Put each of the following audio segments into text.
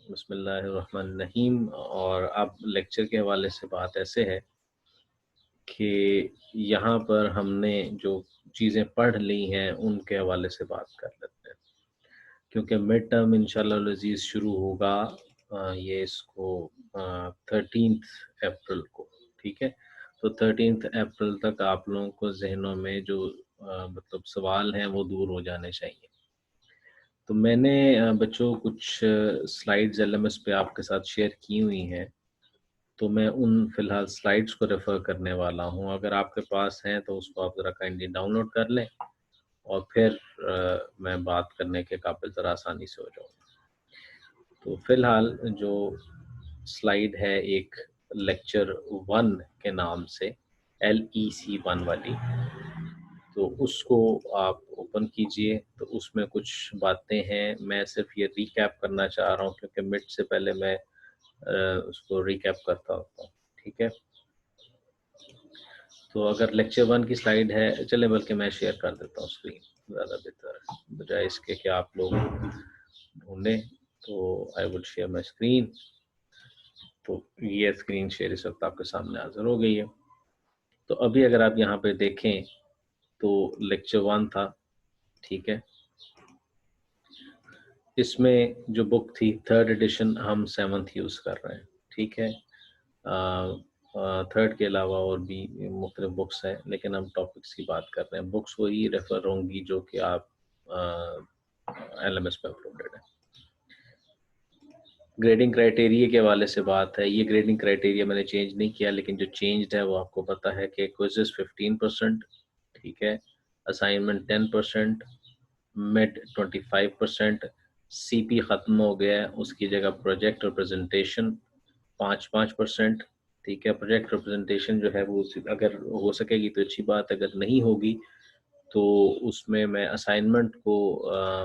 बिस्मिल्लाहिर्रहमानिर्रहीम। और अब लेक्चर के हवाले से बात ऐसे है कि यहाँ पर हमने जो चीज़ें पढ़ ली हैं उनके हवाले से बात कर लेते हैं, क्योंकि मिड टर्म इंशाल्लाह अज़ीज़ शुरू होगा ये इसको 13 अप्रैल को, ठीक है। तो 13 अप्रैल तक आप लोगों को जहनों में जो मतलब सवाल हैं वो दूर हो जाने चाहिए। तो मैंने बच्चों कुछ स्लाइड्स एलएमएस पे आपके साथ शेयर की हुई हैं, तो मैं उन फ़िलहाल स्लाइड्स को रेफ़र करने वाला हूँ। अगर आपके पास हैं तो उसको आप ज़रा काइंडली डाउनलोड कर लें और फिर मैं बात करने के काबिल ज़रा आसानी से हो जाऊँगा। तो फ़िलहाल जो स्लाइड है एक लेक्चर 1 के नाम से, LEC 1 वाली, तो उसको आप ओपन कीजिए। तो उसमें कुछ बातें हैं, मैं सिर्फ़ ये रिकैप करना चाह रहा हूँ क्योंकि मिड से पहले मैं उसको रिकैप करता होता हूँ, ठीक है। तो अगर लेक्चर 1 की स्लाइड है, चलें बल्कि मैं शेयर कर देता हूँ स्क्रीन, ज़्यादा बेहतर है, बजाय इसके कि आप लोग ढूँढें। तो I will share my screen. तो ये स्क्रीन शेयर इस वक्त आपके सामने हाज़िर हो गई है। तो अभी अगर आप यहाँ पे देखें तो लेक्चर 1 था, ठीक है। इसमें जो बुक थी 3rd एडिशन, हम 7th यूज़ कर रहे हैं, ठीक है। 3rd के अलावा और भी मुख्तलिफ बुक्स हैं, लेकिन हम टॉपिक्स की बात कर रहे हैं। बुक्स वही रेफ़र होंगी जो कि आप एलएमएस पे अपलोडेड है। ग्रेडिंग क्राइटेरिया के हवाले से बात है। ये ग्रेडिंग क्राइटेरिया मैंने चेंज नहीं किया, लेकिन जो चेंज्ड है वो आपको पता है कि क्विज़ेज़ 15%, ठीक है, असाइनमेंट 10%, मिड 25%, सीपी ख़त्म हो गया है, उसकी जगह प्रोजेक्ट और प्रेजेंटेशन 5-5%, ठीक है। प्रोजेक्ट रिप्रेजेंटेशन जो है वो अगर हो सकेगी तो अच्छी बात, अगर नहीं होगी तो उसमें मैं असाइनमेंट को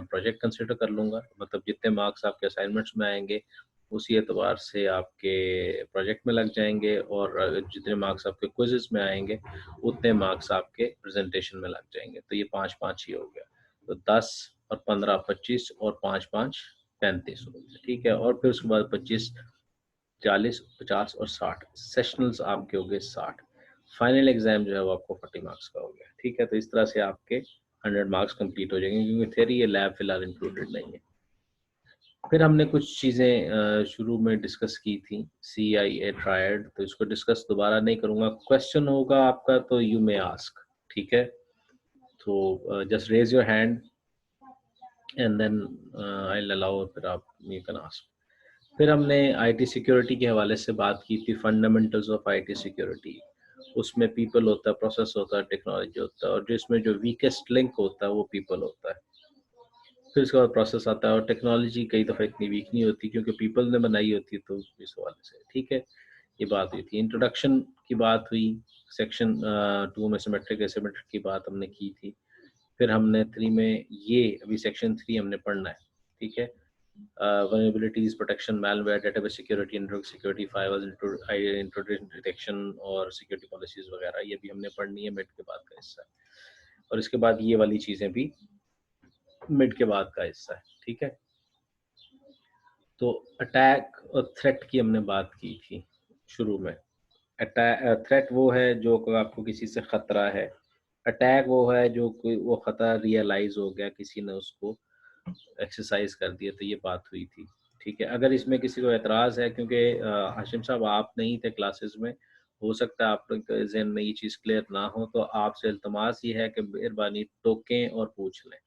प्रोजेक्ट कंसिडर कर लूँगा। मतलब जितने मार्क्स आपके असाइनमेंट्स में आएँगे, उसी एतबार से आपके प्रोजेक्ट में लग जाएँगे, और जितने मार्क्स आपके क्विज़ेज़ में आएँगे, उतने मार्क्स आपके प्रेजेंटेशन में लग जाएँगे। तो ये 5-5 ही हो गया। तो 10 और 15 25 और 5-5 35 हो गया, ठीक है। और फिर उसके बाद 25 40, 50 और 60 सेशनल्स आपके हो गए 60। फाइनल एग्जाम जो है वो आपको 40 मार्क्स का हो गया, ठीक है। तो इस तरह से आपके 100 मार्क्स कंप्लीट हो जाएंगे, क्योंकि थ्योरी या लैब फिलहाल इंक्लूडेड नहीं है। फिर हमने कुछ चीज़ें शुरू में डिस्कस की थी, CIA ट्रायड, तो इसको डिस्कस दोबारा नहीं करूँगा। क्वेश्चन होगा आपका तो यू मे आस्क, ठीक है। तो just raise your hand and then I will allow, फिर आप यू कैन आस्क। फिर हमने आईटी सिक्योरिटी के हवाले से बात की थी, फंडामेंटल्स ऑफ आईटी सिक्योरिटी। उसमें पीपल होता है, प्रोसेस होता है, टेक्नोलॉजी होता है, और जिसमें जो वीकेस्ट लिंक होता है वो पीपल होता है। फिर उसके बाद प्रोसेस आता है, और टेक्नोलॉजी कई दफ़ा इतनी वीक नहीं होती क्योंकि पीपल ने बनाई होती है, तो इस हवाले से ठीक है, ये बात हुई थी। इंट्रोडक्शन की बात हुई, सेक्शन 2 में सिमेट्रिक एसिमेट्रिक की बात हमने की थी। फिर हमने 3 में ये अभी सेक्शन 3 हमने पढ़ना है, ठीक है। Vulnerabilities, protection, malware, database security, network security, firewall introduction, detection और सिक्योरिटी पॉलिसीज वगैरह, ये भी हमने पढ़नी है, मिड के बाद का हिस्सा है। और इसके बाद ये वाली चीज़ें भी मिड के बाद का हिस्सा है, ठीक है। तो अटैक और थ्रेट की हमने बात की थी शुरू में। अटैक, थ्रेट वो है जो आपको किसी से खतरा है। अटैक वो है जो कोई वो खतरा रियलाइज हो गया, किसी ने उसको एक्सरसाइज कर दिया, तो ये बात हुई थी, ठीक है। अगर इसमें किसी को एतराज़ है, क्योंकि हाशिम साहब आप नहीं थे क्लासेस में, हो सकता है आप लोग के ज़हन में ये चीज़ क्लियर ना हो, तो आपसे इल्तमास ये है कि मेहरबानी टोकें और पूछ लें,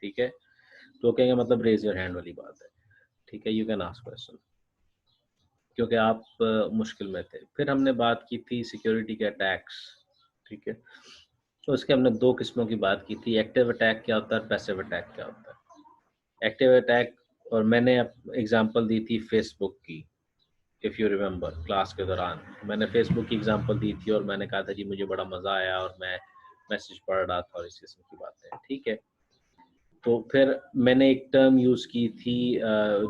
ठीक है। टोकें का मतलब रेज़ योर हैंड वाली बात है, ठीक है, यू कैन आस्क क्वेश्चन, क्योंकि आप मुश्किल में थे। फिर हमने बात की थी सिक्योरिटी के अटैक्स, ठीक है। तो उसके हमने 2 किस्मों की बात की थी, एक्टिव अटैक क्या होता है, पैसिव अटैक क्या होता है। एक्टिव अटैक, और मैंने एग्जांपल दी थी फेसबुक की, इफ़ यू रिमेंबर क्लास के दौरान मैंने फेसबुक की एग्जांपल दी थी, और मैंने कहा था जी मुझे बड़ा मज़ा आया और मैं मैसेज पढ़ रहा था और इस किस्म की बातें, ठीक है। तो फिर मैंने एक टर्म यूज़ की थी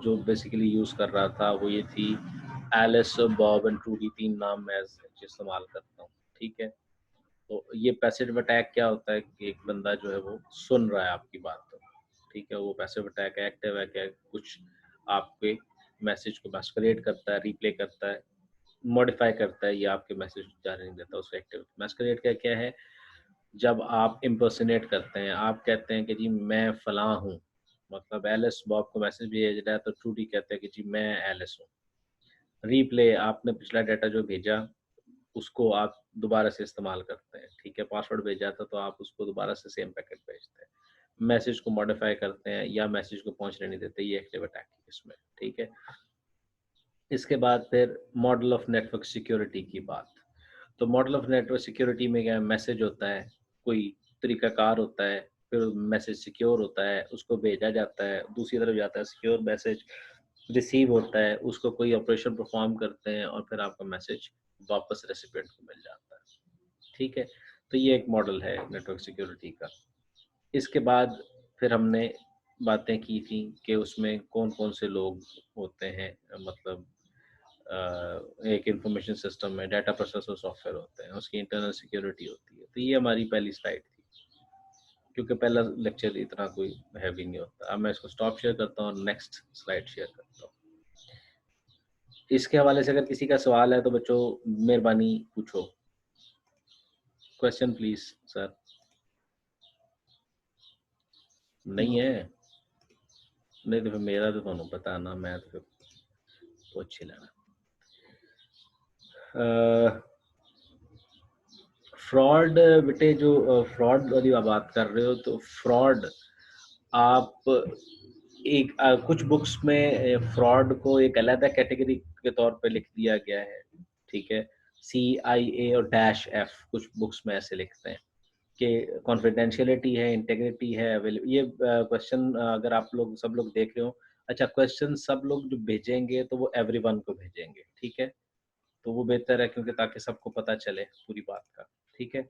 जो बेसिकली यूज़ कर रहा था, वो ये थी एलिस, बॉब एंड ट्रूडी, 3 नाम मैं इस्तेमाल करता हूँ, ठीक है। तो ये पैसिव अटैक क्या होता है कि एक बंदा जो है वो सुन रहा है आपकी बात, तो ठीक है, वो पैसिव अटैक है। एक्टिव है क्या, कुछ आपके मैसेज को मैस्कुलेट करता है, रिप्ले करता है, मॉडिफाई करता है या आपके मैसेज जाने नहीं देता उसको एक्टिव। मैस्कुलेट का क्या है, जब आप इम्पर्सनेट करते हैं, आप कहते हैं कि जी मैं फलां हूँ, मतलब एलिस बॉब को मैसेज भेज रहा है तो ट्रूडी कहते हैं कि जी मैं एलिस हूँ। रिप्ले, आपने पिछला डाटा जो भेजा उसको आप दोबारा से इस्तेमाल करते हैं, ठीक है। पासवर्ड भेजा था तो आप उसको दोबारा से सेम पैकेट भेजते हैं। मैसेज को मॉडिफाई करते हैं या मैसेज को पहुंचने नहीं देते, ये एक्टिव अटैक है इसमें, ठीक है। इसके बाद फिर मॉडल ऑफ नेटवर्क सिक्योरिटी की बात। तो मॉडल ऑफ नेटवर्क सिक्योरिटी में क्या है, मैसेज होता है, कोई तरीकाकार होता है, फिर मैसेज सिक्योर होता है, उसको भेजा जाता है, दूसरी तरफ जाता है, सिक्योर मैसेज रिसीव होता है, उसको कोई ऑपरेशन परफॉर्म करते हैं और फिर आपका मैसेज वापस रेसिपिएंट को मिल जाता है, ठीक है। तो ये एक मॉडल है नेटवर्क सिक्योरिटी का। इसके बाद फिर हमने बातें की थी कि उसमें कौन कौन से लोग होते हैं, मतलब एक इंफॉर्मेशन सिस्टम में डाटा प्रोसेसर सॉफ्टवेयर होते हैं, उसकी इंटरनल सिक्योरिटी होती है। तो ये हमारी पहली स्लाइड थी, क्योंकि पहला लेक्चर इतना कोई हैवी नहीं होता। अब मैं इसको स्टॉप शेयर करता हूँ और नेक्स्ट स्लाइड शेयर करता हूँ। इसके हवाले से अगर किसी का सवाल है तो बच्चों मेहरबानी पूछो, क्वेश्चन प्लीज सर। नहीं है, नहीं तो फिर मेरा तो ਤੁਹਾਨੂੰ पता ना, मैं तो फिर पूछ ही लेना। फ्रॉड बेटे, जो फ्रॉड वाली बात कर रहे हो, तो फ्रॉड आप एक कुछ बुक्स में फ्रॉड को एक अलग कैटेगरी के तौर पे लिख दिया गया है, ठीक है। CIA और -F कुछ बुक्स में ऐसे लिखते हैं कि कॉन्फिडेंशियलिटी है, इंटेग्रिटी है, ये क्वेश्चन अगर आप लोग सब लोग देख रहे हो, अच्छा क्वेश्चन सब लोग जो भेजेंगे तो वो एवरीवन को भेजेंगे, ठीक है। तो वो बेहतर है, क्योंकि ताकि सबको पता चले पूरी बात का, ठीक है।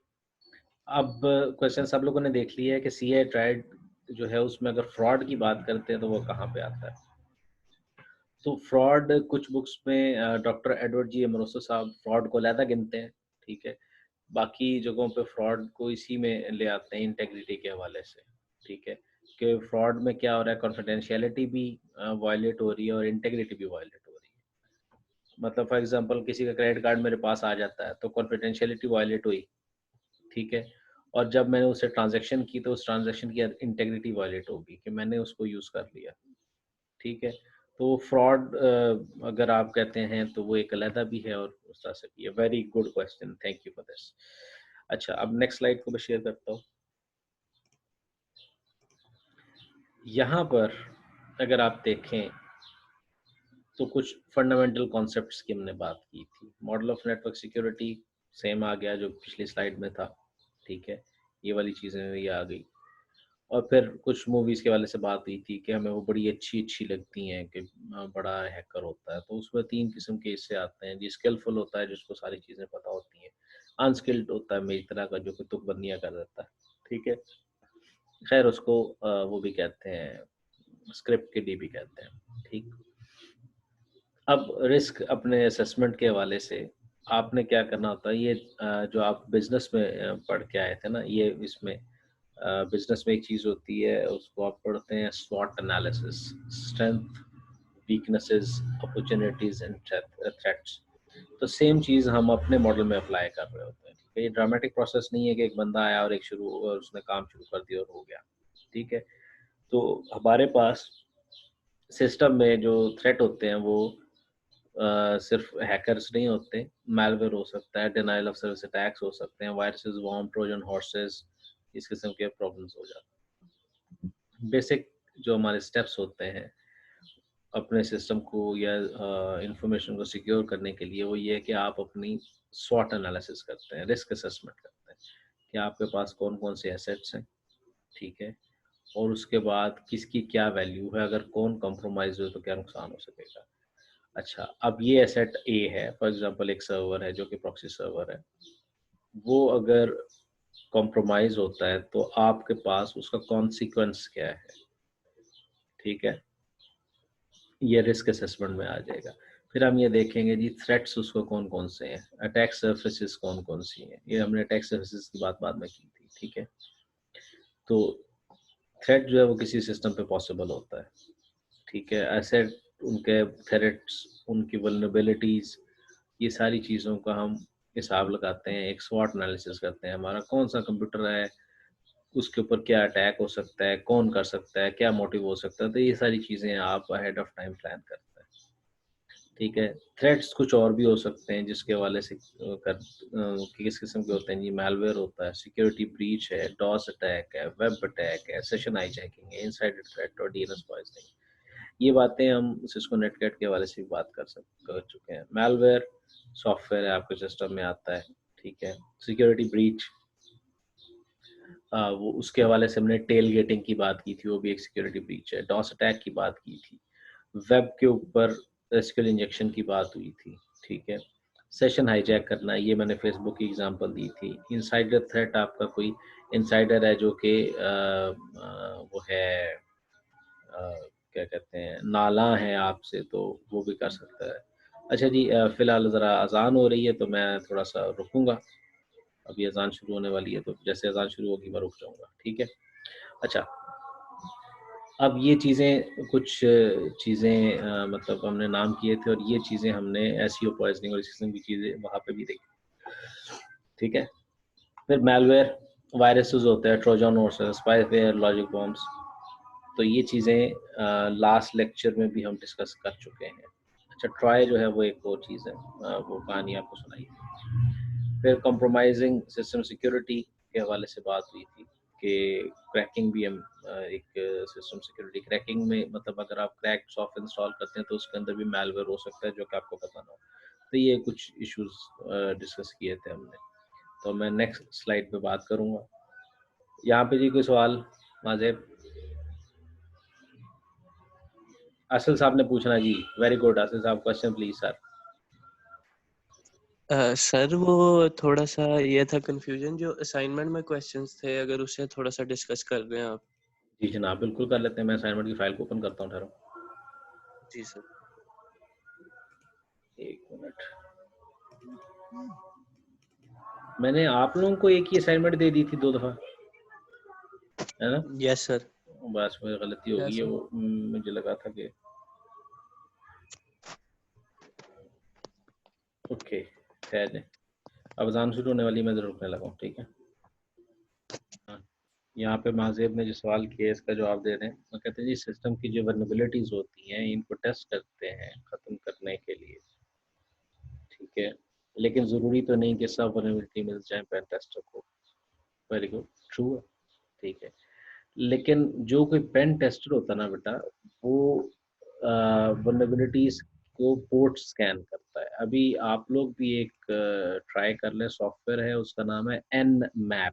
अब क्वेश्चन सब लोगों ने देख लिया है कि CA ट्राइड जो है उसमें अगर फ्रॉड की बात करते हैं तो वो कहाँ पे आता है। तो फ्रॉड कुछ बुक्स में डॉक्टर एडवर्ड जी एमरोसो साहब फ्रॉड को अलहदा गिनते हैं, ठीक है। बाकी जगहों पे फ्रॉड को इसी में ले आते हैं इंटेग्रिटी के हवाले से, ठीक है। कि फ्रॉड में क्या हो रहा है, कॉन्फिडेंशियलिटी भी वायलेट हो रही है और इंटेग्रिटी भी वायलेट हो रही है। मतलब फॉर एग्जांपल किसी का क्रेडिट कार्ड मेरे पास आ जाता है तो कॉन्फिडेंशियलिटी वायलेट हुई, ठीक है। और जब मैंने उससे ट्रांजैक्शन की तो उस ट्रांजैक्शन की इंटेग्रिटी वायलेट होगी कि मैंने उसको यूज़ कर लिया, ठीक है। तो फ्रॉड अगर आप कहते हैं तो वो एक अलहदा भी है और उस तरह से भी है। Very good question, thank you for this. अच्छा, अब नेक्स्ट स्लाइड को मैं शेयर करता हूँ। यहाँ पर अगर आप देखें तो कुछ फंडामेंटल कॉन्सेप्ट्स की हमने बात की थी। Model of network security same आ गया जो पिछली स्लाइड में था, ठीक है। ये वाली चीज़ें ये आ गई। और फिर कुछ मूवीज़ के वाले से बात हुई थी कि हमें वो बड़ी अच्छी लगती हैं कि बड़ा हैकर होता है। तो उसमें 3 किस्म के हिस्से आते हैं। जो स्किलफुल होता है जिसको सारी चीज़ें पता होती हैं, अनस्किल्ड होता है मेरी तरह का जो कि तुकबंदियाँ कर देता है, ठीक है। खैर उसको वो भी कहते हैं स्क्रिप्ट किडी भी कहते हैं, ठीक। अब रिस्क अपने असेसमेंट के हवाले से आपने क्या करना होता है, ये जो आप बिजनेस में पढ़ के आए थे ना, ये इसमें बिजनेस में एक चीज़ होती है, उसको आप पढ़ते हैं स्वॉट analysis, strength, weaknesses, opportunities and threats. तो सेम चीज़ हम अपने मॉडल में अप्लाई कर रहे होते हैं, ठीक है। ये ड्रामेटिक प्रोसेस नहीं है कि एक बंदा आया और उसने काम शुरू कर दिया और हो गया, ठीक है। तो हमारे पास सिस्टम में जो थ्रेट होते हैं वो सिर्फ हैकर्स नहीं होते, मैलवेयर हो सकता है, डिनायल ऑफ सर्विस अटैक्स हो सकते हैं, वायरसेस, वॉर्म, ट्रोजन हॉर्सेस, इस किस्म के प्रॉब्लम्स हो जाते हैं। बेसिक जो हमारे स्टेप्स होते हैं अपने सिस्टम को या इंफॉर्मेशन को सिक्योर करने के लिए, वो ये है कि आप अपनी स्वॉट एनालिसिस करते हैं, रिस्क असेसमेंट करते हैं कि आपके पास कौन कौन से एसेट्स हैं, ठीक है। और उसके बाद किसकी क्या वैल्यू है, अगर कौन कॉम्प्रोमाइज हो तो क्या नुकसान हो सकेगा। अच्छा, अब ये एसेट ए है, फॉर एग्जांपल एक सर्वर है जो कि प्रॉक्सी सर्वर है, वो अगर कॉम्प्रोमाइज होता है तो आपके पास उसका कॉन्सिक्वेंस क्या है, ठीक है। ये रिस्क असेसमेंट में आ जाएगा। फिर हम ये देखेंगे जी थ्रेट्स उसको कौन कौन से हैं, अटैक सर्फेसिस कौन कौन सी हैं, ये हमने अटैक सर्फेसिस की बात बाद में की थी, ठीक है। तो थ्रेट जो है वो किसी सिस्टम पे पॉसिबल होता है, ठीक है। एसेट उनके थ्रेट्स, उनकी वल्नरेबिलिटीज़, ये सारी चीज़ों का हम हिसाब लगाते हैं, एक स्वॉट एनालिसिस करते हैं। हमारा कौन-सा कंप्यूटर है, उसके ऊपर क्या अटैक हो सकता है, कौन कर सकता है, क्या मोटिव हो सकता है, तो ये सारी चीज़ें आप अहेड ऑफ टाइम प्लान करते हैं, ठीक है। थ्रेट्स कुछ और भी हो सकते हैं जिसके हवाले से किस किस्म के होते हैं जी, मैलवेयर होता है, सिक्योरिटी ब्रीच है, डॉस अटैक है, वेब अटैक है, सेशन हाईजैकिंग है, इनसाइडर थ्रेट और डीएनएस पॉइजनिंग। ये बातें हम सिस्को नेटकैट के हवाले से भी बात कर चुके हैं। मैलवेयर सॉफ्टवेयर है, आपके सिस्टम में आता है, ठीक है। सिक्योरिटी ब्रीच, वो उसके हवाले से हमने टेल गेटिंग की बात की थी, वो भी एक सिक्योरिटी ब्रीच है। डॉस अटैक की बात की थी, वेब के ऊपर एसक्यूएल इंजेक्शन की बात हुई थी, ठीक है। सेशन हाईजैक करना, ये मैंने फेसबुक की एग्जांपल दी थी। इनसाइडर थ्रेट, आपका कोई इनसाइडर है जो कि वो है क्या कहते हैं, नाला है आपसे, तो वो भी कर सकता है। अच्छा जी, फ़िलहाल ज़रा अज़ान हो रही है तो मैं थोड़ा सा रुकूंगा, अभी अज़ान शुरू होने वाली है, तो जैसे अज़ान शुरू होगी मैं रुक जाऊंगा, ठीक है। अच्छा, अब ये चीज़ें कुछ चीज़ें मतलब हमने नाम किए थे, और ये चीज़ें हमने एसईओ पॉइजनिंग और इस किस्म की चीज़ें वहाँ पे भी देखी, ठीक है। फिर मैलवेयर, वायरसेस होते हैं, Trojan horse, spyware, logic bombs, तो ये चीज़ें लास्ट लेक्चर में भी हम डिस्कस कर चुके हैं। अच्छा, ट्राई जो है वो एक और चीज़ है, वो कहानी आपको सुनाई थी। फिर कॉम्प्रोमाइजिंग सिस्टम सिक्योरिटी के हवाले से बात हुई थी कि क्रैकिंग भी हम एक सिस्टम सिक्योरिटी क्रैकिंग में, मतलब अगर आप क्रैक सॉफ्ट इंस्टॉल करते हैं तो उसके अंदर भी मैलवेयर हो सकता है जो कि आपको पता ना हो। तो ये कुछ इश्यूज डिस्कस किए थे हमने, तो मैं नेक्स्ट स्लाइड पे बात करूँगा। यहाँ पे जी कोई सवाल माजेब? असल साहब ने पूछना जी, वेरी गुड असल साहब, क्वेश्चन प्लीज सर। सर वो थोड़ा सा ये था कंफ्यूजन, जो असाइनमेंट में क्वेश्चंस थे, अगर उसे थोड़ा सा डिस्कस कर रहे हैं आप। जी जनाब, बिल्कुल कर लेते हैं। मैं असाइनमेंट की फाइल को ओपन करता हूँ, ठहरो जी सर। एक मिनट। मैंने आप लोगों को एक ही असाइनमेंट दे दी थी 2 दफा, है ना? Yes sir. बस मुझे गलती हो गई यस है, सर। वो मुझे लगा था कि ओके, खैर है। अब अज़ान शुरू होने वाली, मैं ज़रूर रुकने लगा हूँ, ठीक है। हाँ, यहाँ पे माजेब ने जो सवाल किया है इसका जवाब दे रहे हैं। वो कहते हैं जी, सिस्टम की जो वल्नरेबिलिटीज होती हैं इनको टेस्ट करते हैं ख़त्म करने के लिए, ठीक है। लेकिन ज़रूरी तो नहीं कि सब वल्नरेबिलिटी मिल जाए पेन टेस्टर को। वेरी गुड, ट्रू है, ठीक है। लेकिन जो कोई पेन टेस्टर होता है ना बेटा, वो वल्नरेबिलिटीज को पोर्ट स्कैन करता है। अभी आप लोग भी एक ट्राई कर लें, सॉफ्टवेयर है उसका नाम है एन मैप।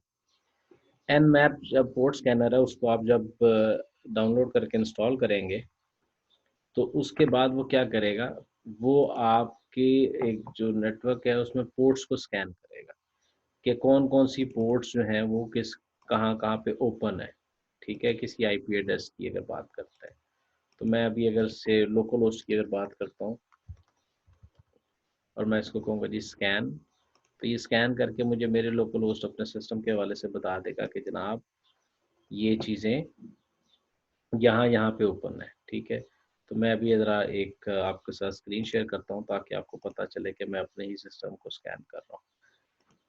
एन मैप जब पोर्ट स्कैनर है, उसको आप जब डाउनलोड करके इंस्टॉल करेंगे तो उसके बाद वो क्या करेगा, वो आपके एक जो नेटवर्क है उसमें पोर्ट्स को स्कैन करेगा कि कौन कौन सी पोर्ट्स जो हैं वो किस कहाँ कहाँ पे ओपन है, ठीक है। किसी आईपी एड्रेस की अगर बात करते हैं, तो मैं अभी अगर से लोकल होस्ट की अगर बात करता हूँ और मैं इसको कहूँगा जी स्कैन, तो ये स्कैन करके मुझे मेरे लोकल होस्ट अपने सिस्टम के हवाले से बता देगा कि जनाब ये चीज़ें यहाँ यहाँ पे ओपन है, ठीक है। तो मैं अभी ज़रा एक आपके साथ स्क्रीन शेयर करता हूँ ताकि आपको पता चले कि मैं अपने ही सिस्टम को स्कैन कर रहा हूँ।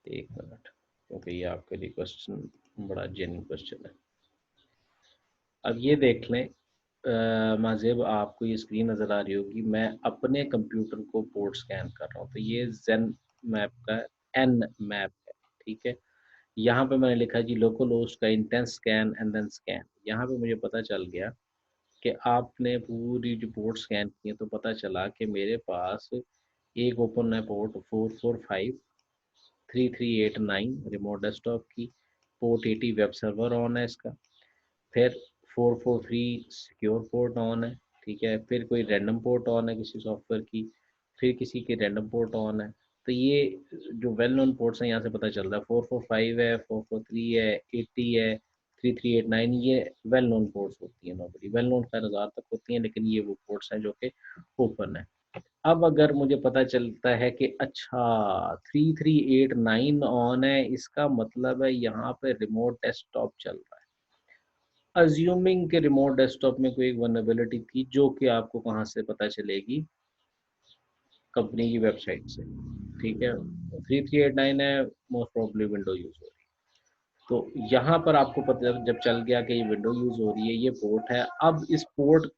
एक मिनट, क्योंकि ये आपके लिए क्वेश्चन बड़ा जेन्युइन क्वेश्चन है। अब ये देख लें, माजेब आपको ये स्क्रीन नज़र आ रही होगी, मैं अपने कंप्यूटर को पोर्ट स्कैन कर रहा हूँ, तो ये जेन मैप का एन मैप है, ठीक है। यहाँ पे मैंने लिखा जी लोकल होस्ट का intense scan and then scan. यहाँ पे मुझे पता चल गया कि आपने पूरी जो पोर्ट स्कैन की है, तो पता चला कि मेरे पास एक ओपन है पोर्ट 445 3389 रिमोट डेस्कटॉप की, पोर्ट 80 वेब सर्वर ऑन है इसका, फिर 443 सिक्योर पोर्ट ऑन है, ठीक है। फिर कोई रैंडम पोर्ट ऑन है किसी सॉफ्टवेयर की, फिर किसी की रैंडम पोर्ट ऑन है। तो ये जो वेल नोन पोर्ट्स हैं यहाँ से पता चल रहा है, 445 है, 443 है, 80 है, 3389, ये वेल नोन पोर्ट्स होती हैं। नॉर्मली वेल नोन खैर 1000 तक होती हैं, लेकिन ये वो पोर्ट्स हैं जो कि ओपन है। अब अगर मुझे पता चलता है कि अच्छा 3389 ऑन है, इसका मतलब है यहाँ पे रिमोट डेस्कटॉप चल रहा है। अज्यूमिंग के रिमोट डेस्कटॉप में कोई एक वल्नरेबिलिटी थी जो कि आपको कहाँ से पता चलेगी, कंपनी की वेबसाइट से, ठीक है। 3389 है, मोस्ट प्रोबेबली विंडो यूज हो रही है। तो यहाँ पर आपको पता जब चल गया कि ये विंडो यूज हो रही है, ये पोर्ट है, अब इस पोर्ट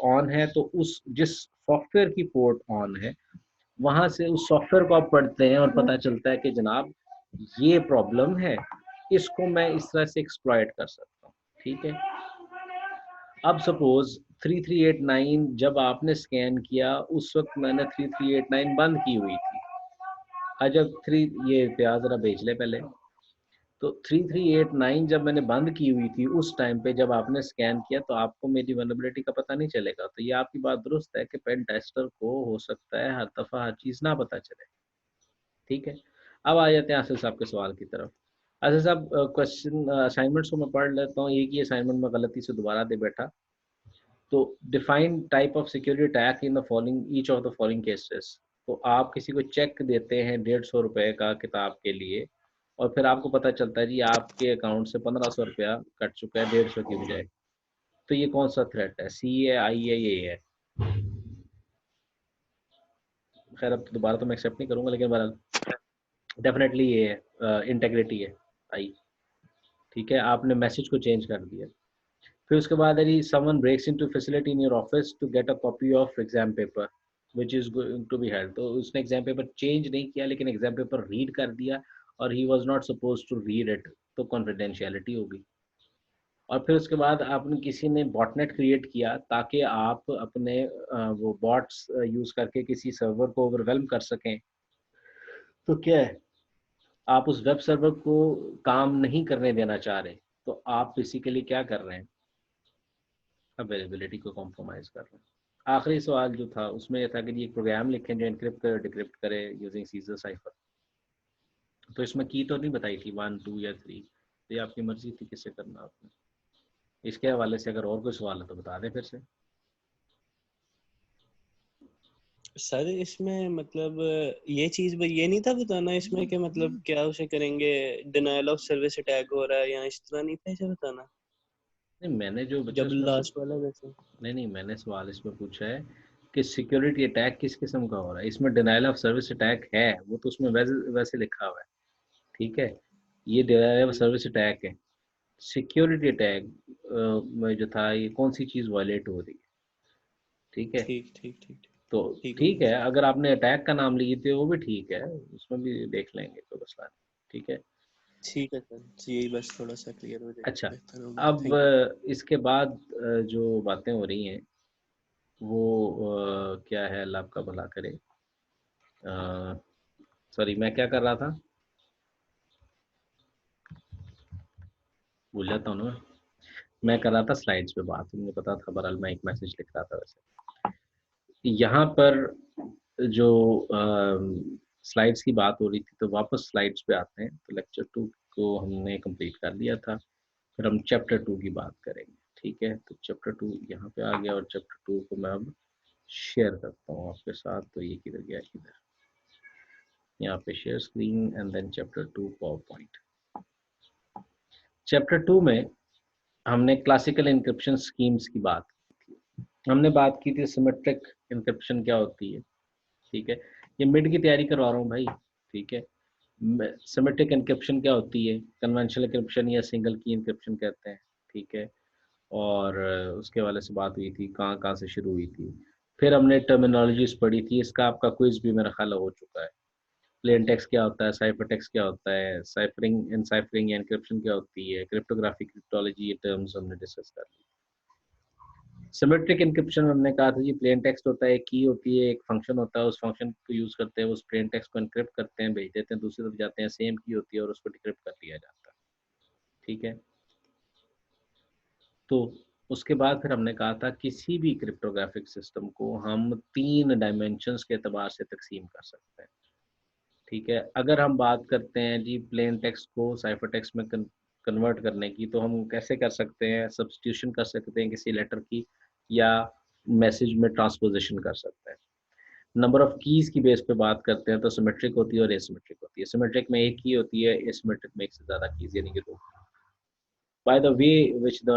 ऑन है, तो उस जिस सॉफ्टवेयर की पोर्ट ऑन है वहां से उस सॉफ्टवेयर को आप पढ़ते हैं और पता चलता है कि जनाब ये प्रॉब्लम है, इसको मैं इस तरह से एक्सप्लॉइट कर सकता हूँ, ठीक है। अब सपोज 3389 जब आपने स्कैन किया उस वक्त मैंने 3389 बंद की हुई थी। जब थ्री ये प्याज जरा बेच ले पहले। तो 3389 जब मैंने बंद की हुई थी उस टाइम पे जब आपने स्कैन किया तो आपको मेरी वल्नरेबिलिटी का पता नहीं चलेगा। तो ये आपकी बात दुरुस्त है कि पेन टेस्टर को हो सकता है हर दफ़ा हर चीज़ ना पता चले, ठीक है। अब आ जाते हैं आसिफ साहब के सवाल की तरफ। आसिफ साहब क्वेश्चन असाइनमेंट्स को मैं पढ़ लेता हूँ। एक ही असाइनमेंट में गलती से दोबारा दे बैठा। तो define type of security attack in the following each of the following cases. तो आप किसी को चेक देते हैं 150 रुपए का किताब के लिए और फिर आपको पता चलता है जी आपके अकाउंट से 1500 रुपया कट चुका है 150 की बजाय। तो ये कौन सा थ्रेट है, सी है, आई है, ये है? खैर अब तो दोबारा तो मैं एक्सेप्ट नहीं करूंगा, लेकिन बहरहाल डेफिनेटली ये है, इंटेग्रिटी है, आई। ठीक है, आपने मैसेज को चेंज कर दिया। फिर उसके बाद है जी someone breaks into facility in your office to get a copy of exam paper which is going to be held. तो उसने एग्जाम पेपर चेंज नहीं किया लेकिन एग्जाम पेपर रीड कर दिया और he was not suppose to read it, तो confidentiality होगी। और फिर उसके बाद आपने किसी ने बॉटनेट क्रिएट किया ताकि आप अपने वो बॉट्स यूज करके किसी सर्वर को ओवरवेलम कर सकें। तो क्या है, आप उस वेब सर्वर को काम नहीं करने देना चाह रहे, तो आप बेसिकली क्या कर रहे हैं, अवेलेबिलिटी को कॉम्प्रोमाइज कर रहे हैं। आखिरी सवाल जो था उसमें यह था कि ये प्रोग्राम लिखें जो इनक्रिप्ट कर डिक्रिप्ट करे यूजिंग सीजर साइफर। तो इसमें की तो नहीं बताई थी 1 2 या 3, तो ये आपकी मर्जी थी किससे करना आपने। इसके हवाले से अगर और कोई सवाल है तो बता दें फिर से। सर इसमें मतलब ये चीज ये नहीं था बताना इसमें कि मतलब क्या उसे करेंगे, डिनायल ऑफ सर्विस अटैक हो रहा है या इस तरह नहीं था इसे बताना नहीं मैंने जो बच्चा जब इसमें लास्ट वाला वैसे। नहीं मैंने सवाल इसमें पूछा है कि सिक्योरिटी अटैक किस किस्म का हो रहा है। इसमें डिनाइल ऑफ सर्विस अटैक है, वो तो उसमें वैसे वैसे लिखा हुआ है, ठीक है। ये डिनाइल ऑफ ठीक सर्विस अटैक है। सिक्योरिटी अटैक में जो था ये कौन सी चीज़ वायलेट हो रही है, ठीक है। ठीक ठीक ठीक ठीक तो ठीक हो ठीक गया है, सर। अगर आपने अटैक का नाम लिए थे वो भी ठीक है, उसमें भी देख लेंगे, कोई मसला नहीं, ठीक है। ठीक है सर, यही बस थोड़ा सा क्लियर हो जाए अच्छा, बेहतर हो गया, अब थैंक यू। इसके बाद जो बातें हो रही हैं वो क्या है, अल्लाह आपका भला करे। सॉरी, मैं क्या कर रहा था, भूल जाता हूँ ना मैं कर रहा था स्लाइड्स पे बात, मुझे पता था, बहरहाल मैं एक मैसेज लिख रहा था वैसे। यहाँ पर जो स्लाइड्स की बात हो रही थी, तो वापस स्लाइड्स पे आते हैं। तो लेक्चर 2 को हमने कंप्लीट कर लिया था, फिर हम चैप्टर 2 की बात करेंगे, ठीक है। तो चैप्टर 2 यहाँ पे आ गया और चैप्टर 2 को मैं अब शेयर करता हूँ आपके साथ। तो ये किधर गया, इधर, यहाँ पे share screen and then chapter 2 PowerPoint. Chapter 2 में हमने क्लासिकल इंक्रिप्शन स्कीम्स की बात की थी। हमने बात की थी सिमेट्रिक इंक्रिप्शन क्या होती है, ठीक है। ये मिड की तैयारी करवा रहा हूँ भाई, ठीक है। सिमेट्रिक इंक्रिप्शन क्या होती है, कन्वेंशनल इंक्रिप्शन या सिंगल की इंक्रिप्शन कहते हैं, ठीक है। और उसके वाले से बात हुई थी, कहाँ कहाँ से शुरू हुई थी। फिर हमने टर्मिनोलॉजीज पढ़ी थी, इसका आपका क्विज भी मेरा ख्याल हो चुका है। प्लेन टेक्स्ट क्या होता है, साइफर टेक्स्ट क्या होता है, साइफरिंग इनसाइफरिंग या एन्क्रिप्शन क्या होती है, क्रिप्टोग्राफी, क्रिप्टोलॉजी, ये टर्म्स हमने डिस्कस कर ली। सिमेट्रिक एन्क्रिप्शन हमने कहा था जी, प्लेन टेक्स्ट होता है, एक की होती है, एक फंक्शन होता है, उस फंक्शन को यूज करते हैं, उस प्लेन टेक्स्ट को एनक्रिप्ट करते हैं, भेज देते हैं, दूसरी तरफ जाते हैं, सेम की होती है और उसको डिक्रिप्ट कर लिया जाता है, ठीक है। तो उसके बाद फिर हमने कहा था किसी भी क्रिप्टोग्राफिक सिस्टम को हम 3 डायमेंशंस के एतबार से तकसीम कर सकते हैं, ठीक है। अगर हम बात करते हैं जी प्लेन टेक्स्ट को साइफर टेक्स्ट में कन्वर्ट करने की, तो हम कैसे कर सकते हैं, सब्स्टिट्यूशन कर सकते हैं किसी लेटर की, या मैसेज में ट्रांसपोजिशन कर सकते हैं। नंबर ऑफ कीज की बेस पे बात करते हैं तो सिमेट्रिक होती है और एसिमेट्रिक होती है। सिमेट्रिक में एक की होती है, एसिमेट्रिक में एक से ज्यादा कीज यानी कि 2। By the way which the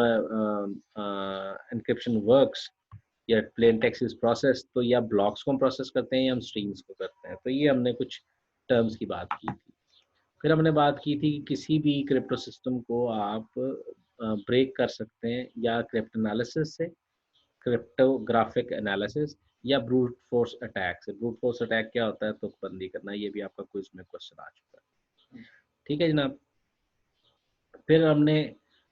encryption works या प्लेन टेक्स्ट इज प्रोसेस, तो या ब्लॉक्स को हम प्रोसेस करते हैं या हम स्ट्रीम्स को करते हैं। तो ये हमने कुछ टर्म्स की बात की थी। फिर हमने बात की थी कि किसी भी क्रिप्टो सिस्टम को आप ब्रेक कर सकते हैं या क्रिप्टो एनालिसिस से, क्रिप्टोग्राफिक एनालिसिस, या ब्रूट फोर्स अटैक से। ब्रूट फोर्स अटैक क्या होता है? तुकबंदी करना। ये भी आपका क्विज में क्वेश्चन आ चुका है। ठीक है जनाब। फिर हमने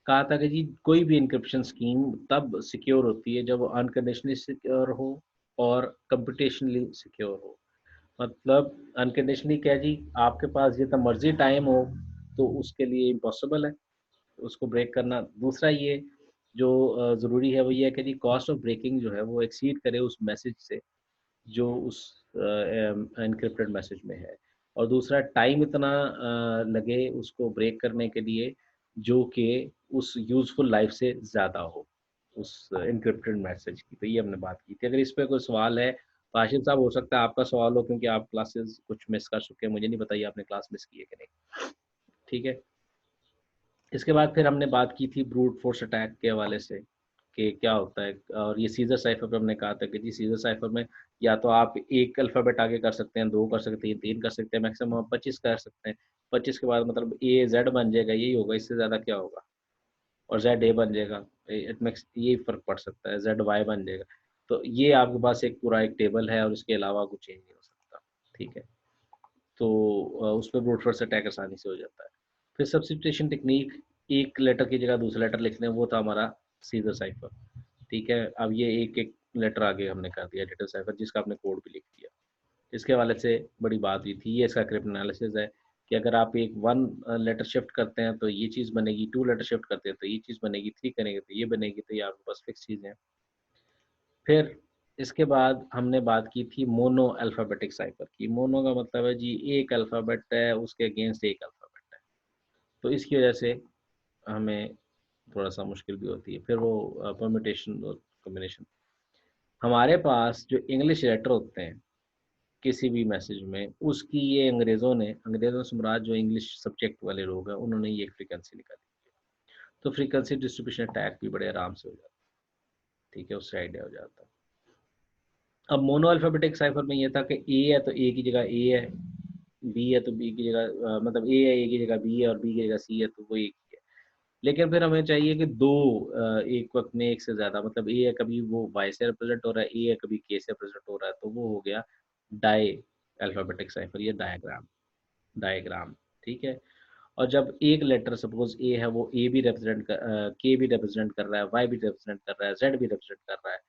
कहा था कि जी कोई भी इंक्रिप्शन स्कीम तब सिक्योर होती है जब वो अनकंडीशनली सिक्योर हो और कंप्यूटेशनली सिक्योर हो। मतलब अनकंडीशनली क्या जी, आपके पास जितना मर्जी टाइम हो तो उसके लिए इम्पॉसिबल है उसको ब्रेक करना। दूसरा ये जो ज़रूरी है वो ये है कि जी कॉस्ट ऑफ ब्रेकिंग जो है वो एक्सीड करे उस मैसेज से जो उस एनक्रिप्टेड मैसेज में है। और दूसरा टाइम इतना लगे उसको ब्रेक करने के लिए जो कि उस यूज़फुल लाइफ से ज़्यादा हो उस एनक्रिप्टेड मैसेज की। तो ये हमने बात की थी। अगर इस पे कोई सवाल है तो आशिफ साहब, हो सकता है आपका सवाल हो, क्योंकि आप क्लासेस कुछ मिस कर चुके हैं। मुझे नहीं बताइए आपने क्लास मिस की है कि नहीं। ठीक है। इसके बाद फिर हमने बात की थी ब्रूट फोर्स अटैक के हवाले से कि क्या होता है। और ये सीजर साइफर पे हमने कहा था कि जी सीजर साइफर में या तो आप एक अल्फ़ाबेट आगे कर सकते हैं, 2 कर सकते हैं, 3 कर सकते हैं, मैक्सिमम आप 25 कर सकते हैं। 25 के बाद मतलब ए जेड बन जाएगा, यही होगा, इससे ज़्यादा क्या होगा। और जेड ए बन जाएगा, इट मेक्स यही फ़र्क पड़ सकता है, जेड वाई बन जाएगा। तो ये आपके पास एक पूरा एक टेबल है और इसके अलावा कुछ चेंज नहीं हो सकता। ठीक है। तो उस पे ब्रूट फोर्स अटैक आसानी से हो जाता है। फिर सब्स्टिट्यूशन टेक्निक, एक लेटर की जगह दूसरा लेटर लिखने, वो था हमारा सीजर साइफर। ठीक है। अब ये एक एक लेटर आगे हमने कर दिया एडिटर साइफर, जिसका आपने कोड भी लिख दिया। इसके हवाले से बड़ी बात हुई थी। ये इसका क्रिप्ट एनालिसिस है कि अगर आप एक 1 लेटर शिफ्ट करते हैं तो ये चीज़ बनेगी, 2 लेटर शिफ्ट करते हैं तो ये चीज़ बनेगी, 3 करेंगे तो ये बनेगी। तो ये आपके पास फिक्स चीज़ें हैं। फिर इसके बाद हमने बात की थी मोनो अल्फ़ाबेटिक साइफ़र की। मोनो का मतलब है जी एक अल्फ़ाबेट है, उसके अगेंस्ट एक अल्फ़ाबेट है। तो इसकी वजह से हमें थोड़ा-सा मुश्किल भी होती है। फिर वो परम्यूटेशन और कॉम्बिनेशन। हमारे पास जो इंग्लिश लेटर होते हैं किसी भी मैसेज में, उसकी ये अंग्रेज़ों से मुराद जो इंग्लिश सब्जेक्ट वाले लोग हैं, उन्होंने ये एक फ्रीक्वेंसी निकाली। तो फ्रीक्वेंसी डिस्ट्रीब्यूशन अटैक भी बड़े आराम से हो जाता है। ठीक है, उससे आइडिया हो जाता है। अब मोनो अल्फ़ाबेटिक साइफ़र में ये था कि ए है तो ए की जगह ए है, बी है तो बी की जगह मतलब ए की जगह बी है और बी की जगह सी है, तो वो एक ही है। लेकिन फिर हमें चाहिए कि 2 एक वक़्त में एक से ज़्यादा, मतलब ए है कभी वो वाई से रिप्रेज़ेंट हो रहा है, ए है कभी के से रिप्रेज़ेंट हो रहा है, तो वो हो गया डाई अल्फ़ाबेटिक साइफ़र या डायग्राम डायग्राम। ठीक है? और जब एक लेटर सपोज़ ए है, वो ए भी के भी रिप्रेज़ेंट कर रहा है, वाई भी रिप्रेज़ेंट कर रहा है, ज़ेड भी रिप्रेज़ेंट कर रहा है,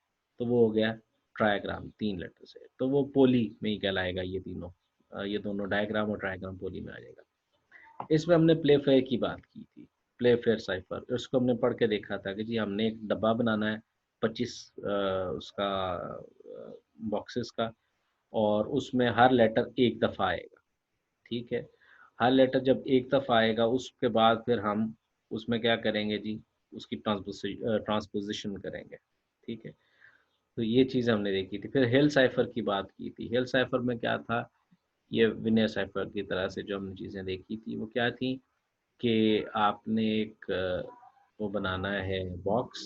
तो वो हो गया ट्रायग्राम 3 लेटर से। तो वो पॉली में ही कहलाएगा ये तीनों। ये दोनों डायग्राम और ट्रायग्राम पॉली में आ जाएगा। इसमें हमने प्ले फेयर की बात की थी। प्ले फेयर साइफ़र, उसको हमने पढ़ के देखा था कि जी हमने एक डब्बा बनाना है 25 उसका बॉक्सेस का, और उसमें हर लेटर एक दफ़ा आएगा। ठीक है? हर लेटर जब एक दफ़ा आएगा उसके बाद फिर हम उसमें क्या करेंगे जी, उसकी ट्रांसपोज़िशन करेंगे। ठीक है? तो ये चीज़ हमने देखी थी। फिर हिल साइफ़र की बात की थी। हिल साइफ़र में क्या था, ये विनय साइफ़र की तरह से जो हमने चीज़ें देखी थी वो क्या थी कि आपने एक वो बनाना है बॉक्स,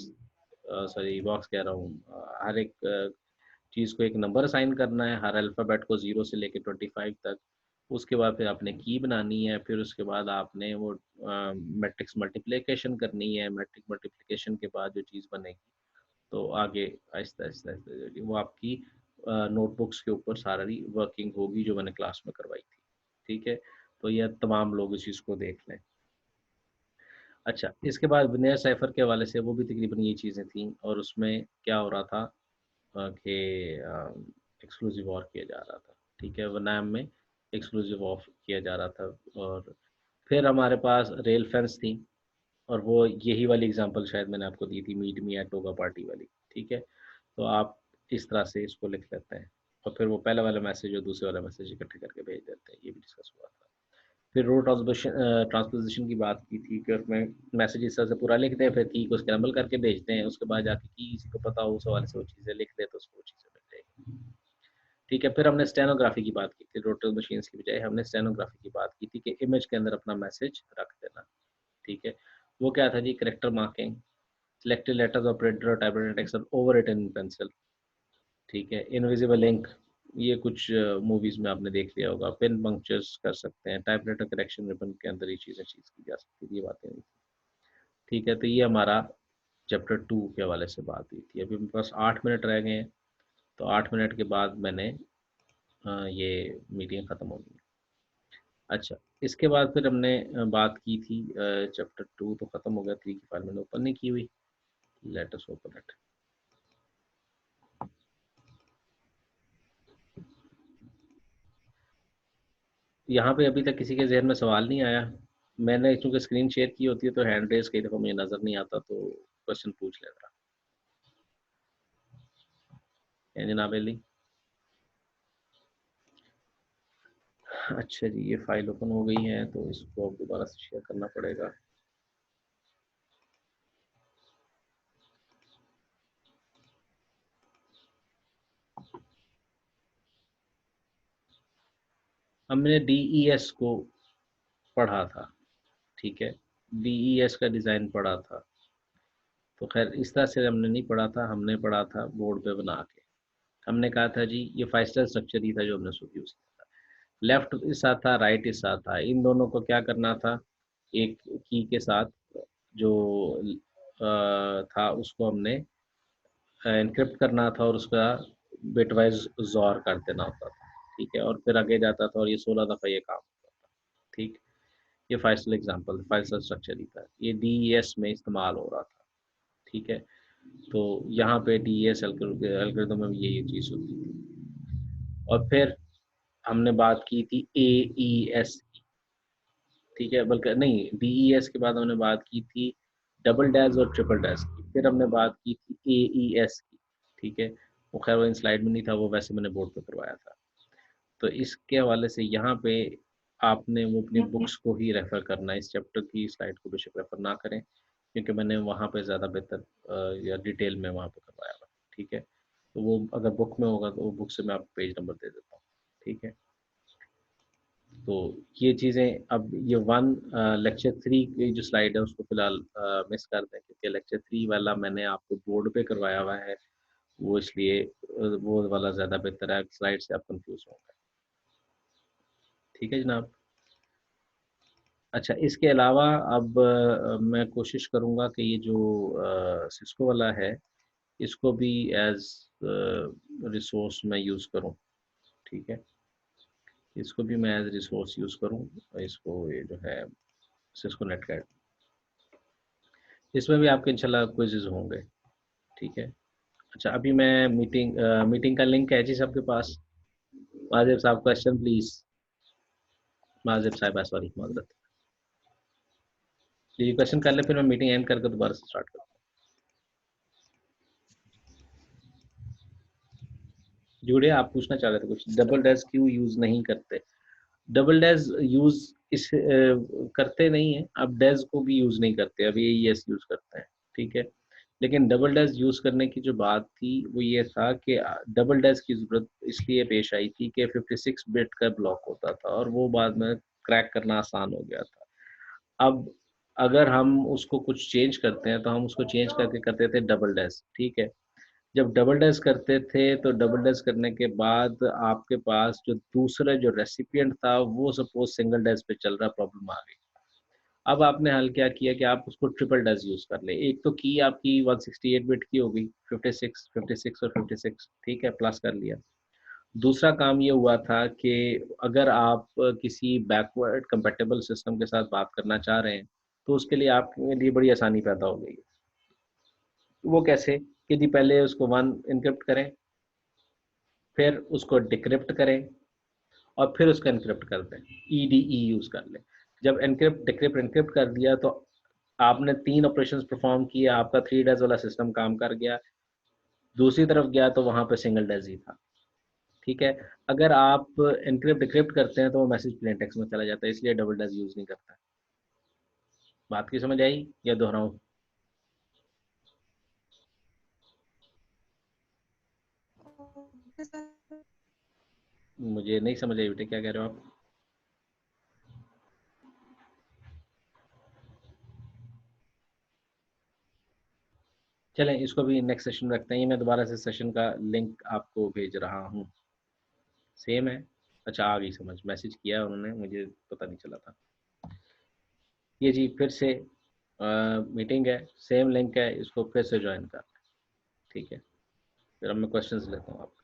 सॉरी बॉक्स कह रहा हूँ, हर एक चीज़ को एक नंबर असाइन करना है, हर अल्फ़ाबेट को 0 से लेके 25 तक। उसके बाद फिर आपने की बनानी है, फिर उसके बाद आपने वो मैट्रिक्स मल्टीप्लिकेशन करनी है, मैट्रिक मल्टीप्लिकेशन के बाद जो चीज़ बनेगी, तो आगे आहिस्ता-आहिस्ता वो आपकी नोटबुक्स के ऊपर सारी वर्किंग होगी जो मैंने क्लास में करवाई थी। ठीक है? तो ये तमाम लोग इस चीज़ को देख लें। अच्छा, इसके बाद विनय साइफ़र के हवाले से वो भी तकरीबन ये चीज़ें थीं, और उसमें क्या हो रहा था कि एक्सक्लूसिव ऑर किया जा रहा था। ठीक है? वनाम में एक्सक्लूसिव ऑफ किया जा रहा था। और फिर हमारे पास रेल फेंस थी, और वो यही वाली एग्ज़ाम्पल शायद मैंने आपको दी थी, meet me at toga party वाली। ठीक है? तो आप इस तरह से इसको लिख लेते हैं, और फिर वो पहले वाला मैसेज और दूसरे वाला मैसेज इकट्ठे करके भेज देते हैं। ये भी डिस्कस हुआ था। फिर रो ट्रांसपोज़िशन की बात की थी कि उसमें मैसेज इस तरह से पूरा लिख दें, फिर की को स्क्रैम्बल करके भेजते हैं, उसके बाद जाके की किसी को पता हो उस हवाले से वो चीज़ें लिख दे तो उसको वो चीज़ें मिल जाएगी। ठीक है? फिर हमने स्टेनोग्राफी की बात की थी, रोटरी मशीन्स की बजाय हमने स्टेनोग्राफी की बात की थी कि इमेज के अंदर अपना मैसेज रख देना। ठीक है? वो क्या था जी, character marking, selected letters of printer और typewriter text are over written in pencil, ठीक है। इनविजिबल इंक, ये कुछ मूवीज में आपने देख लिया होगा। पिन पंक्चर्स कर सकते हैं, टाइपराइटर करेक्शन रिबन के अंदर ये चीज़ें चीज की जा सकती है, ये बातें हुई। ठीक है, तो ये हमारा चैप्टर 2 के हवाले से बात हुई थी। अभी मेरे पास 8 मिनट रह गए हैं, तो 8 मिनट के बाद मैंने ये मीटिंग ख़त्म होगी। अच्छा, इसके बाद फिर हमने बात की थी, चैप्टर 2 तो ख़त्म हो गया, 3 की फाइल मैंने ओपन नहीं की हुई। Let us open it. यहाँ पे अभी तक किसी के जहन में सवाल नहीं आया। मैंने चूंकि स्क्रीन शेयर की होती है तो हैंड रेज कई दफ़ा मुझे नज़र नहीं आता, तो क्वेश्चन पूछ लेता है जनाब अली। अच्छा जी, ये फाइल ओपन हो गई है, तो इसको अब दोबारा से शेयर करना पड़ेगा। हमने DES को पढ़ा था, ठीक है, DES का डिज़ाइन पढ़ा था। तो खैर इस तरह से हमने नहीं पढ़ा था, हमने पढ़ा था बोर्ड पे बना के। हमने कहा था जी ये 5 स्टार स्ट्रक्चर ही था जो हमने यूज़ किया था। लेफ्ट इस साथ था, राइट इस साथ था, इन दोनों को क्या करना था, एक की के साथ जो था उसको हमने एनक्रिप्ट करना था और उसका बिटवाइज ज़ोर कर देना होता था, ठीक है, और फिर आगे जाता था और ये 16 दफ़ा ये काम होता था, ठीक। ये फाइल एग्जाम्पल, फाइल स्ट्रक्चर ही था, ये DES में इस्तेमाल हो रहा था, ठीक है। तो यहाँ पे DES एल्गोरिथम में ये चीज़ होती थी। और फिर हमने बात की थी AES की, ठीक है, बल्कि नहीं, DES के बाद हमने बात की थी डबल डैश और ट्रिपल डैश की, फिर हमने बात की थी AES की, ठीक है। वो खैर वो इन स्लाइड में नहीं था, वो वैसे मैंने बोर्ड पे करवाया था। तो इसके हवाले से यहाँ पे आपने वो अपनी बुक्स को ही रेफ़र करना है, इस चैप्टर की स्लाइड को बेशक रेफ़र ना करें, क्योंकि मैंने वहाँ पे ज़्यादा बेहतर या डिटेल में वहाँ पे करवाया हुआ, ठीक है। तो वो अगर बुक में होगा तो वो बुक से मैं आपको पेज नंबर दे देता हूँ, ठीक है। तो ये चीज़ें, अब ये लेक्चर 3 की जो स्लाइड है उसको फिलहाल मिस कर दें, क्योंकि लेक्चर 3 वाला मैंने आपको बोर्ड पे करवाया हुआ है, वो इसलिए वो वाला ज़्यादा बेहतर है, स्लाइड से आप कंफ्यूज होंगे, ठीक है जनाब। अच्छा, इसके अलावा अब मैं कोशिश करूँगा कि ये जो सिस्को वाला है, इसको भी एज़ रिसोर्स मैं यूज़ करूँ, ठीक है। इसको भी मैं एज़ रिसोर्स यूज़ करूँ, इसको ये जो है सिस्को नेटगेट, इसमें भी आपके इंशाल्लाह क्विज़ेज़ होंगे, ठीक है। अच्छा, अभी मैं मीटिंग का लिंक है जी सबके पास? माजिद साहब क्वेश्चन प्लीज़। माजिद साहिबा सॉरी, माज़रत। ये क्वेश्चन कर लें, फिर मैं मीटिंग एंड करके दोबारा से स्टार्ट करूँ। जुड़े, आप पूछना चाह रहे थे कुछ, डबल डैश क्यों यूज़ नहीं करते? डबल डैश यूज़ करते नहीं है, अब डैश को भी यूज़ नहीं करते, अब AES यूज़ करते हैं, ठीक है। लेकिन डबल डैश यूज़ करने की जो बात थी वो ये था कि डबल डैश की ज़रूरत इसलिए पेश आई थी कि 56 बिट का ब्लॉक होता था और वो बाद में क्रैक करना आसान हो गया था। अब अगर हम उसको कुछ चेंज करते हैं तो हम उसको चेंज करके करते थे डबल डैश, ठीक है। जब डबल डैश करते थे तो डबल डैश करने के बाद आपके पास जो दूसरा जो रेसिपिएंट था वो सपोज सिंगल डैश पे चल रहा, प्रॉब्लम आ गई। अब आपने हल क्या किया कि आप उसको ट्रिपल डैश यूज कर ले। एक तो की आपकी 168 बिट की हो गई, 56 और 56, ठीक है, प्लस कर लिया। दूसरा काम ये हुआ था कि अगर आप किसी बैकवर्ड कंपेटेबल सिस्टम के साथ बात करना चाह रहे हैं तो उसके लिए आपके लिए बड़ी आसानी पैदा हो गई है। वो कैसे कि जी पहले उसको वन इनक्रिप्ट करें, फिर उसको डिक्रिप्ट करें और फिर उसका एनक्रिप्ट कर दें, EDE यूज़ कर लें। जब एनक्रिप्ट डिक्रिप्ट एनक्रिप्ट कर दिया तो आपने 3 ऑपरेशंस परफॉर्म किए, आपका 3 डेज़ वाला सिस्टम काम कर गया। दूसरी तरफ गया तो वहाँ पे सिंगल डेज़ ही था, ठीक है। अगर आप एनक्रिप्ट डिक्रिप्ट करते हैं तो वो मैसेज प्लेन टेक्स्ट में चला जाता है, इसलिए डबल डेज़ यूज़ नहीं करता। बात की समझ आई या दोहराऊँ? मुझे नहीं समझ आई बेटे, क्या कह रहे हो आप? चलें इसको भी नेक्स्ट सेशन में रखते हैं। ये मैं दोबारा से सेशन का लिंक आपको भेज रहा हूँ। सेम है, अच्छा आ गई समझ, मैसेज किया उन्होंने, मुझे पता नहीं चला था। ये जी फिर से मीटिंग है, सेम लिंक है, इसको फिर से ज्वाइन करना है, ठीक है। फिर अब मैं क्वेश्चंस लेता हूँ आपका।